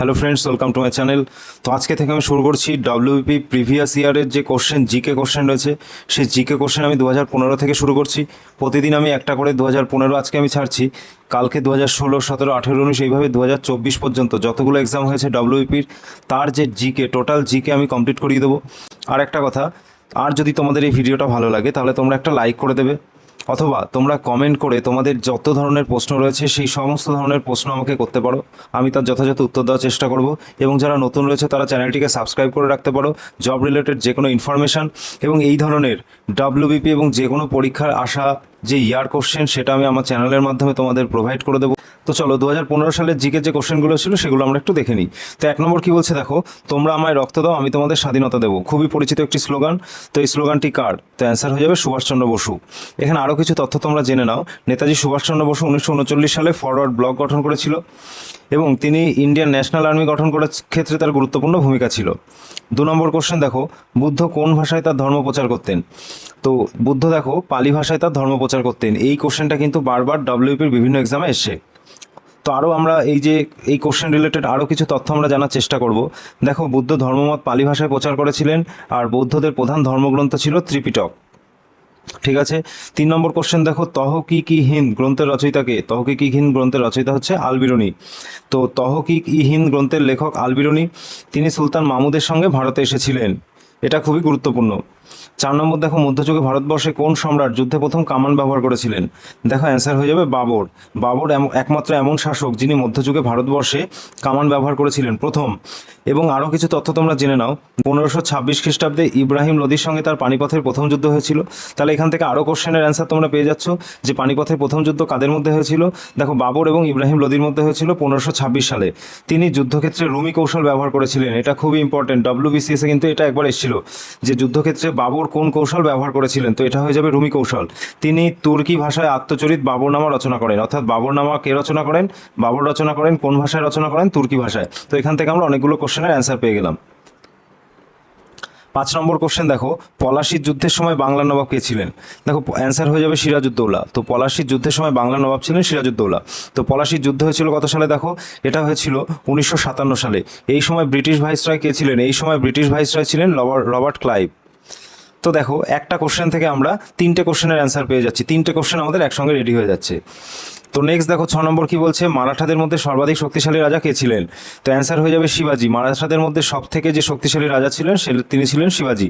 Hello friends, welcome to my channel. তো আজকে থেকে আমি শুরু করছি ডব্লিউবিপি প্রিভিয়াস ইয়ারের যে কোশ্চেন, জিকে কোশ্চেন রয়েছে, সেই জিকে কোশ্চেন আমি 2015 থেকে শুরু করছি। প্রতিদিন আমি একটা করে 2015 আজকে আমি ছাড়ছি, কালকে 2016, 17, 18, 19 এইভাবে 2024 পর্যন্ত যতগুলো এক্সাম হয়েছে ডব্লিউবিপির, তার যে জিকে, টোটাল জিকে আমি কমপ্লিট করিয়ে দেবো। আর একটা কথা, আর যদি তোমাদের এই ভিডিওটা ভালো লাগে তাহলে তোমরা একটা লাইক করে দেবে, অথবা তোমরা কমেন্ট করে তোমাদের যত ধরনের প্রশ্ন রয়েছে সেই সমস্ত ধরনের প্রশ্ন আমাকে করতে পারো, আমি তার যথাযথ উত্তর দেওয়ার চেষ্টা করব। এবং যারা নতুন রয়েছে তারা চ্যানেলটিকে সাবস্ক্রাইব করে রাখতে পারো জব রিলেটেড যে কোনো ইনফরমেশান এবং এই ধরনের ডব্লিউবিপি এবং যে কোনো পরীক্ষার আসা যে ইয়ার কোশ্চেন, সেটা আমি আমার চ্যানেলের মাধ্যমে তোমাদের প্রোভাইড করে দেবো। তো চলো 2015 সালের জিকে যে কোশ্চেনগুলো ছিল সেগুলো আমরা একটু দেখে নিই। তো 1 নম্বর কী বলছে দেখো, তোমরা আমায় রক্ত দাও, আমি তোমাদের স্বাধীনতা দেবো। খুবই পরিচিত একটি স্লোগান। তো এই স্লোগানটি কার? তো অ্যান্সার হয়ে যাবে সুভাষচন্দ্র বসু। এখানে আরও কিছু তথ্য তোমরা জেনে নাও। নেতাজি সুভাষচন্দ্র বসু 1939 সালে ফরওয়ার্ড ব্লক গঠন করেছিল এবং তিনি ইন্ডিয়ান ন্যাশনাল আর্মি গঠন করার ক্ষেত্রে তার গুরুত্বপূর্ণ ভূমিকা ছিল। 2 নম্বর কোশ্চেন দেখো, বুদ্ধ কোন ভাষায় তার ধর্ম প্রচার করতেন? তো বুদ্ধ দেখো পালি ভাষায় তার ধর্ম প্রচার করতেন। এই কোশ্চেনটা কিন্তু বারবার ডব্লিউপির বিভিন্ন এক্সামে এসছে। তো আরও আমরা এই কোশ্চেন রিলেটেড আরও কিছু তথ্য আমরা জানার চেষ্টা করব। দেখো, বুদ্ধ ধর্মমত পালি ভাষায় প্রচার করেছিলেন, আর বৌদ্ধদের প্রধান ধর্মগ্রন্থ ছিল ত্রিপিটক। ঠিক আছে। 3 নম্বর কোশ্চেন দেখো, তহকিক-ই-হিন্দ গ্রন্থের রচয়িতাকে? তহকিক-ই-হিন্দ গ্রন্থের রচয়িতা হচ্ছে আল বিরুনি। তো তহকিক-ই-হিন্দ গ্রন্থের লেখক আল বিরুনি, তিনি সুলতান মাহমুদের সঙ্গে ভারতে এসেছিলেন। এটা খুবই গুরুত্বপূর্ণ। 4 নম্বর দেখো, মধ্যযুগে ভারতবর্ষে কোন সম্রাট যুদ্ধে প্রথম কামান ব্যবহার করেছিলেন? দেখো অ্যান্সার হয়ে যাবে বাবর। বাবর একমাত্র এমন শাসক যিনি মধ্যযুগে ভারতবর্ষে কামান ব্যবহার করেছিলেন প্রথম। এবং আরও কিছু তথ্য তোমরা জেনে নাও। 1526 খ্রিস্টাব্দে ইব্রাহিম লোদির সঙ্গে তার পানিপথের প্রথম যুদ্ধ হয়েছিল। তাহলে এখান থেকে আরও কোশ্চেনের অ্যান্সার তোমরা পেয়ে যাচ্ছ যে পানিপথের প্রথম যুদ্ধ কাদের মধ্যে হয়েছিল। দেখো, বাবর এবং ইব্রাহিম লোদির মধ্যে হয়েছিল 1526 সালে। তিনি যুদ্ধক্ষেত্রে রুমি কৌশল ব্যবহার করেছিলেন। এটা খুবই ইম্পর্টেন্ট, ডব্লিউবিসিএসে কিন্তু এটা একবার এসেছিল যে যুদ্ধক্ষেত্রে বাবর কোন কৌশল ব্যবহার করেছিলেন। তো এটা হয়ে যাবে রুমি কৌশল। তিনি তুর্কি ভাষায় আত্মচরিত বাবরনামা রচনা করেন। অর্থাৎ বাবরনামা কে রচনা করেন? বাবর রচনা করেন। কোন ভাষায় রচনা করেন? তুর্কি ভাষায়। তো এখান থেকে আমরা অনেকগুলো কোশ্চেনের অ্যান্সার পেয়ে গেলাম। 5 নম্বর কোশ্চেন দেখো, পলাশির যুদ্ধের সময় বাংলা নবাব কে ছিলেন? দেখো অ্যান্সার হয়ে যাবে সিরাজউদ্দৌলা। তো পলাশির যুদ্ধের সময় বাংলা নবাব ছিলেন সিরাজউদ্দৌলা। তো পলাশির যুদ্ধ হয়েছিল কত সালে? দেখো এটা হয়েছিল 1957 সালে। এই সময় ব্রিটিশ ভাইসরয় কে ছিলেন? এই সময় ব্রিটিশ ভাইসরয় ছিলেন রবার্ট ক্লাইভ। তো দেখো, একটা কোশ্চেন থেকে আমরা 3টে কোশ্চেনের অ্যান্সার পেয়ে যাচ্ছি। 3টে কোশ্চেন আমাদের একসঙ্গে রেডি হয়ে যাচ্ছে। তো নেক্সট দেখো 6 নম্বর কি বলছে, মারাঠাদের মধ্যে সর্বাধিক শক্তিশালী রাজা কে ছিলেন? তো অ্যান্সার হয়ে যাবে শিবাজি। মারাঠাদের মধ্যে সব থেকে যে শক্তিশালী রাজা ছিলেন তিনি ছিলেন শিবাজি।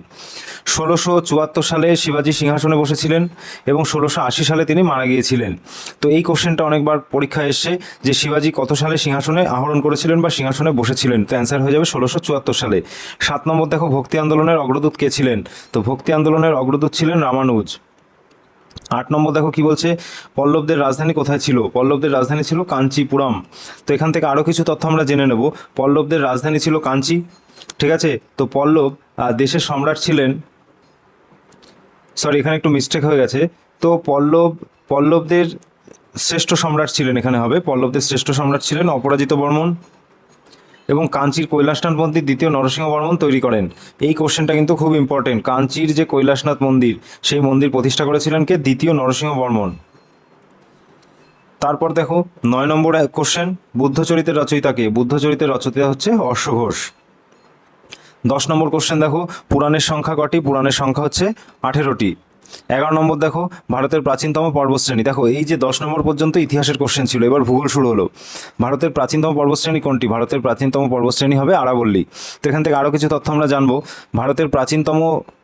1674 সালে শিবাজি সিংহাসনে বসেছিলেন এবং 1680 সালে তিনি মারা গিয়েছিলেন। তো এই কোশ্চেনটা অনেকবার পরীক্ষায় এসছে যে শিবাজি কত সালে সিংহাসনে আহরণ করেছিলেন বা সিংহাসনে বসেছিলেন। তো অ্যান্সার হয়ে যাবে 1674 সালে। 7 নম্বর দেখো, ভক্তি আন্দোলনের অগ্রদূত কে ছিলেন? তো ভক্তি আন্দোলনের অগ্রদূত ছিলেন রামানুজ। 8 নম্বর দেখো কি বলছে, পল্লবদের রাজধানী কোথায় ছিল? পল্লবদের রাজধানী ছিল কাঞ্চিপুরম। তো এখান থেকে আরও কিছু তথ্য আমরা জেনে নেব। পল্লবদের রাজধানী ছিল কাঞ্চি। ঠিক আছে। তো পল্লব দেশের সম্রাট ছিলেন, সরি এখানে একটু মিস্টেক হয়ে গেছে। তো পল্লবদের শ্রেষ্ঠ সম্রাট ছিলেন, এখানে হবে পল্লবদের শ্রেষ্ঠ সম্রাট ছিলেন অপরাজিত বর্মন, এবং কাঞ্চির কৈলাসনাথ মন্দির দ্বিতীয় নরসিংহবর্মন তৈরি করেন। এই কোশ্চেনটা কিন্তু খুব ইম্পর্টেন্ট। কাঞ্চির যে কৈলাসনাথ মন্দির, সেই মন্দির প্রতিষ্ঠা করেছিলেন কে? দ্বিতীয় নরসিংহবর্মন। তারপর দেখো 9 নম্বর কোশ্চেন, বুদ্ধচরিতের রচয়িতা কে? বুদ্ধচরিতের রচয়িতা হচ্ছে অশ্বঘোষ। 10 নম্বর কোশ্চেন দেখো, পুরাণের সংখ্যা কটি? পুরাণের সংখ্যা হচ্ছে 18টি। 11 নম্বর দেখো, ভারতের প্রাচীনতম পর্বতশ্রেণী। দেখো এই যে 10 নম্বর পর্যন্ত ইতিহাসের কোশ্চেন ছিল, এবার ভূগোল শুরু হলো। ভারতের প্রাচীনতম পর্বতশ্রেণী কোনটি? ভারতের প্রাচীনতম পর্বতশ্রেণী হবে আরাবল্লী। তো এখান থেকে আরও কিছু তথ্য আমরা জানবো। ভারতের প্রাচীনতম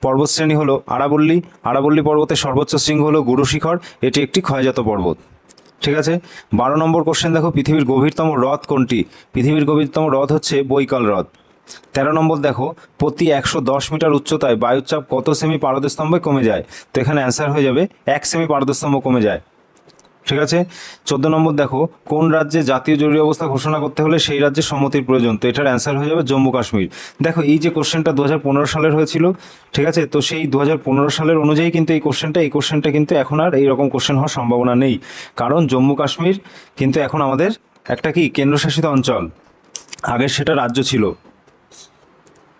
পর্বতশ্রেণী হলো আরাবল্লী। আরাবল্লী পর্বতের সর্বোচ্চ শৃঙ্গ হলো গুরু শিখর। এটি একটি ক্ষয়জাত পর্বত। ঠিক আছে। 12 নম্বর কোশ্চেন দেখো, পৃথিবীর গভীরতম হ্রদ কোনটি? পৃথিবীর গভীরতম হ্রদ হচ্ছে বৈকাল হ্রদ। 13 নম্বর দেখো, প্রতি 110 মিটার উচ্চতায় বায়ুচাপ কত সেমি পারদস্তম্ভে কমে যায়? তো এখানে অ্যান্সার হয়ে যাবে 1 সেমি পারদস্তম্ভ কমে যায়। ঠিক আছে। 14 নম্বর দেখো, কোন রাজ্যে জাতীয় জরুরি অবস্থা ঘোষণা করতে হলে সেই রাজ্যে সম্মতির প্রয়োজন? তো এটার অ্যান্সার হয়ে যাবে জম্মু কাশ্মীর। দেখো এই যে কোশ্চেনটা 2015 সালের হয়েছিল, ঠিক আছে, তো সেই 2015 সালের অনুযায়ী কিন্তু এই কোশ্চেনটা কিন্তু এখন আর এইরকম কোশ্চেন হওয়ার সম্ভাবনা নেই, কারণ জম্মু কাশ্মীর কিন্তু এখন আমাদের একটা কি কেন্দ্রশাসিত অঞ্চল, আগে সেটা রাজ্য ছিল।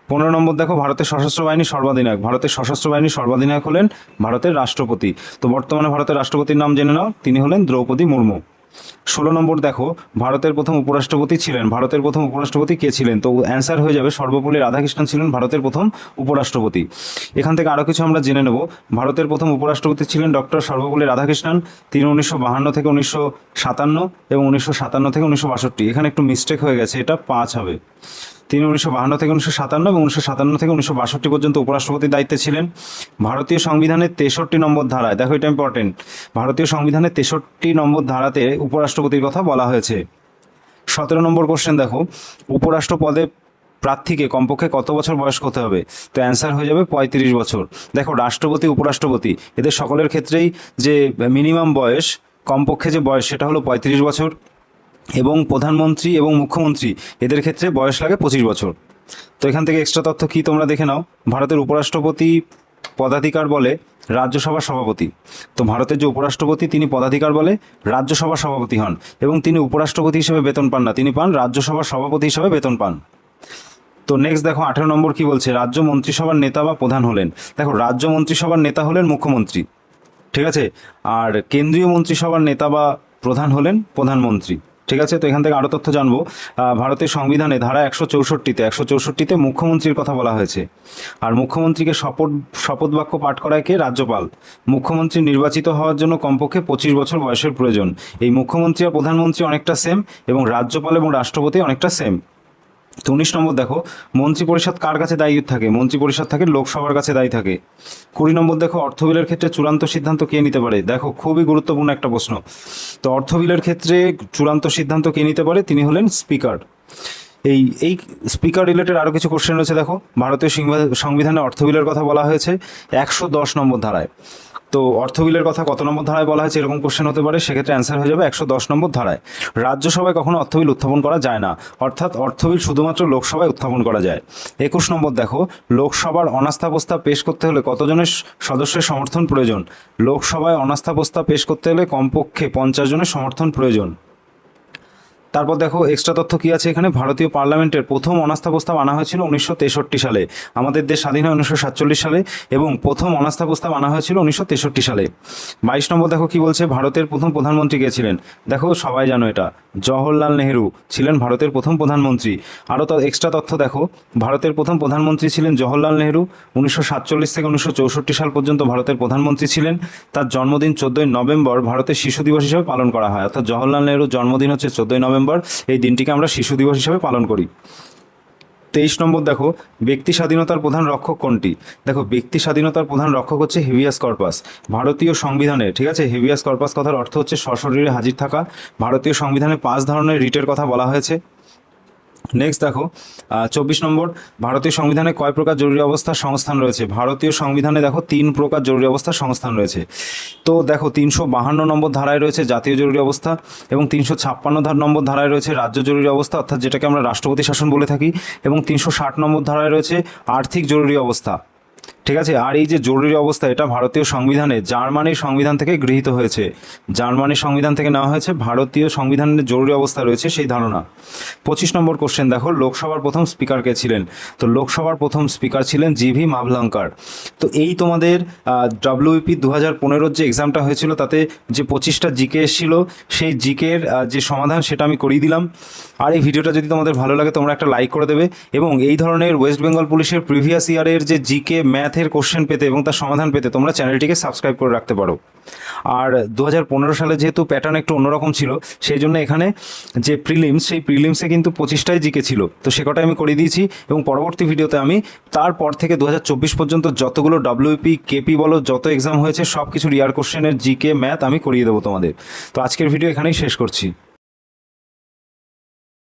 15 নম্বর দেখো, ভারতের সশস্ত্র বাহিনীর সর্বাধিনায়ক। ভারতের সশস্ত্র বাহিনীর সর্বাধিনায়ক হলেন ভারতের রাষ্ট্রপতি। তো বর্তমানে ভারতের রাষ্ট্রপতির নাম জেনে নাও, তিনি হলেন দ্রৌপদী মুর্মু। 16 নম্বর দেখো, ভারতের প্রথম উপরাষ্ট্রপতি ছিলেন, ভারতের প্রথম উপরাষ্ট্রপতি কে ছিলেন? তো অ্যান্সার হয়ে যাবে সর্বপল্লী রাধাকৃষ্ণন ছিলেন ভারতের প্রথম উপরাষ্ট্রপতি। এখান থেকে আরও কিছু আমরা জেনে নেব। ভারতের প্রথম উপরাষ্ট্রপতি ছিলেন ডক্টর সর্বপল্লী রাধাকৃষ্ণন। তিনি 1952 থেকে 1957 এবং 1957 থেকে 1962। এখানে একটু মিস্টেক হয়ে গেছে, এটা 5 হবে। তিনি 1952 থেকে 1957 এবং 1957 থেকে 1962 পর্যন্ত উপরাষ্ট্রপতির দায়িত্বে ছিলেন। ভারতীয় সংবিধানের 63 নম্বর ধারায়, দেখো এটা ইম্পর্টেন্ট, ভারতীয় সংবিধানের 63 নম্বর ধারাতে উপরাষ্ট্রপতির কথা বলা হয়েছে। 17 নম্বর কোশ্চেন দেখো, উপরাষ্ট্র পদে প্রার্থীকে কমপক্ষে কত বছর বয়স হতে হবে? তো অ্যান্সার হয়ে যাবে 35 বছর। দেখো, রাষ্ট্রপতি উপরাষ্ট্রপতি এদের সকলের ক্ষেত্রেই যে মিনিমাম বয়স, কমপক্ষে যে বয়স, সেটা হলো 35 বছর। এবং প্রধানমন্ত্রী এবং মুখ্যমন্ত্রী এদের ক্ষেত্রে বয়স লাগে 25 বছর। তো এখান থেকে এক্সট্রা তথ্য কী তোমরা দেখে নাও। ভারতের উপরাষ্ট্রপতি পদাধিকার বলে রাজ্যসভার সভাপতি। তো ভারতের যে উপরাষ্ট্রপতি তিনি পদাধিকার বলে রাজ্যসভার সভাপতি হন, এবং তিনি উপরাষ্ট্রপতি হিসেবে বেতন পান না, তিনি পান রাজ্যসভার সভাপতি হিসেবে বেতন পান। তো নেক্সট দেখো 18 নম্বর কি বলছে, রাজ্য মন্ত্রিসভার নেতা বা প্রধান হলেন। দেখো, রাজ্য মন্ত্রিসভার নেতা হলেন মুখ্যমন্ত্রী, ঠিক আছে, আর কেন্দ্রীয় মন্ত্রিসভার নেতা বা প্রধান হলেন প্রধানমন্ত্রী, ঠিক আছে। তো এখান থেকে আরও তথ্য জানবো। ভারতের সংবিধানে ধারা 164তে মুখ্যমন্ত্রীর কথা বলা হয়েছে। আর মুখ্যমন্ত্রীকে শপথ বাক্য পাঠ করায় কে? রাজ্যপাল। মুখ্যমন্ত্রী নির্বাচিত হওয়ার জন্য কমপক্ষে 25 বছর বয়সের প্রয়োজন। এই মুখ্যমন্ত্রী আর প্রধানমন্ত্রী অনেকটা সেম, এবং রাজ্যপাল এবং রাষ্ট্রপতি অনেকটা সেম। তো 19 নম্বর দেখো, মন্ত্রিপরিষদ কার কাছে দায়ী থাকে? মন্ত্রিপরিষদ থাকে লোকসভার কাছে দায়ী থাকে। 20 নম্বর দেখো, অর্থ বিলের ক্ষেত্রে চূড়ান্ত সিদ্ধান্ত কে নিতে পারে? দেখো, খুবই গুরুত্বপূর্ণ একটা প্রশ্ন। তো অর্থ বিলের ক্ষেত্রে চূড়ান্ত সিদ্ধান্ত কে নিতে পারে? তিনি হলেন স্পিকার। এই স্পিকার রিলেটেড আরও কিছু কোশ্চেন রয়েছে। দেখো, ভারতীয় সংবিধানে অর্থ বিলের কথা বলা হয়েছে 110 নম্বর ধারায়। তো অর্থ বিলের কথা কত নম্বর ধারায় বলা হয়েছে, এরকম কোশ্চেন হতে পারে, সেক্ষেত্রে অ্যান্সার হয়ে যাবে 110 নম্বর ধারায়। রাজ্যসভায় কখনো অর্থ বিল উত্থাপন করা যায় না, অর্থাৎ অর্থ বিল শুধুমাত্র লোকসভায় উত্থাপন করা যায়। 21 নম্বর দেখো, লোকসভার অনাস্থা প্রস্তাব পেশ করতে হলে কতজনের সদস্যের সমর্থন প্রয়োজন? লোকসভায় অনাস্থা প্রস্তাব পেশ করতে হলে কমপক্ষে 50 জনের সমর্থন প্রয়োজন। তারপর দেখো, এক্সট্রা তথ্য কী আছে এখানে, ভারতীয় পার্লামেন্টের প্রথম অনাস্থা প্রস্তাব আনা হয়েছিল 1963 সালে। আমাদের দেশ স্বাধীন হয় 1947 সালে, এবং প্রথম অনাস্থা প্রস্তাব আনা হয়েছিল 1963 সালে। 22 নম্বর দেখো কি বলছে, ভারতের প্রথম প্রধানমন্ত্রী কে ছিলেন? দেখো, সবাই জানো এটা, জওহরলাল নেহেরু ছিলেন ভারতের প্রথম প্রধানমন্ত্রী। আরও এক্সট্রা তথ্য দেখো, ভারতের প্রথম প্রধানমন্ত্রী ছিলেন জওহরলাল নেহেরু। 1947 থেকে 1964 সাল পর্যন্ত ভারতের প্রধানমন্ত্রী ছিলেন। তার জন্মদিন 14 নভেম্বর ভারতের শিশু দিবস হিসেবে পালন করা হয়, অর্থাৎ জওহরলাল নেহেরুর জন্মদিন হচ্ছে 14 নভেম্বর। এই দিনটিকে আমরা শিশু দিবস হিসেবে পালন করি। 23 নম্বর দেখো, ব্যক্তি স্বাধীনতার প্রধান রক্ষক কোনটি? দেখো, ব্যক্তি স্বাধীনতার প্রধান রক্ষক হচ্ছে হেভিয়াস কর্পাস। ভারতীয় সংবিধানে, ঠিক আছে, হেভিয়াস কর্পাস কথার অর্থ হচ্ছে সশরীরে হাজির থাকা। ভারতীয় সংবিধানে 5 ধরনের রিটের কথা বলা হয়েছে। নেক্সট দেখো, 24 নম্বর, ভারতীয় সংবিধানে কয় প্রকার জরুরি অবস্থার সংস্থান রয়েছে? ভারতীয় সংবিধানে দেখো 3 প্রকার জরুরি অবস্থার সংস্থান রয়েছে। তো দেখো, 352 নম্বর ধারায় রয়েছে জাতীয় জরুরি অবস্থা, এবং 356 নম্বর ধারায় রয়েছে রাজ্য জরুরি অবস্থা, অর্থাৎ যেটাকে আমরা রাষ্ট্রপতি শাসন বলে থাকি, এবং 360 নম্বর ধারায় রয়েছে আর্থিক জরুরি অবস্থা, ঠিক আছে। আর এই যে জরুরি অবস্থা, এটা ভারতীয় সংবিধানে জার্মানির সংবিধান থেকে গৃহীত হয়েছে, জার্মানির সংবিধান থেকে নেওয়া হয়েছে ভারতীয় সংবিধানের জরুরি অবস্থা রয়েছে সেই ধারণা। 25 নম্বর কোশ্চেন দেখো, লোকসভার প্রথম স্পিকার কে ছিলেন? তো লোকসভার প্রথম স্পিকার ছিলেন জিভি মাভলঙ্কার। তো এই তোমাদের WEP 2015 যে এক্সামটা হয়েছিল, তাতে যে 25টা জিকে এসেছিল, সেই জিকের যে সমাধান সেটা আমি করিয়ে দিলাম। আর এই ভিডিওটা যদি তোমাদের ভালো লাগে, তোমরা একটা লাইক করে দেবে, এবং এই ধরনের ওয়েস্ট বেঙ্গল পুলিশের প্রিভিয়াস ইয়ারের যে জিকে ম্যাথের কোশ্চেন পেতে এবং তার সমাধান পেতে তোমরা চ্যানেলটিকে সাবস্ক্রাইব করে রাখতে পারো। আর 2015 সালে যেহেতু প্যাটার্ন একটু অন্যরকম ছিল, সেই জন্য এখানে যে প্রিলিমস, সেই প্রিলিমসে কিন্তু 25টাই জিকে ছিল, তো সে কটাই আমি করে দিয়েছি। এবং পরবর্তী ভিডিওতে আমি তারপর থেকে 2024 পর্যন্ত যতগুলো WEP কেপি বলো, যত এক্সাম হয়েছে, সব কিছুর ইয়ার কোশ্চেনের জিকে ম্যাথ আমি করিয়ে দেবো তোমাদের। তো আজকের ভিডিও এখানেই শেষ করছি।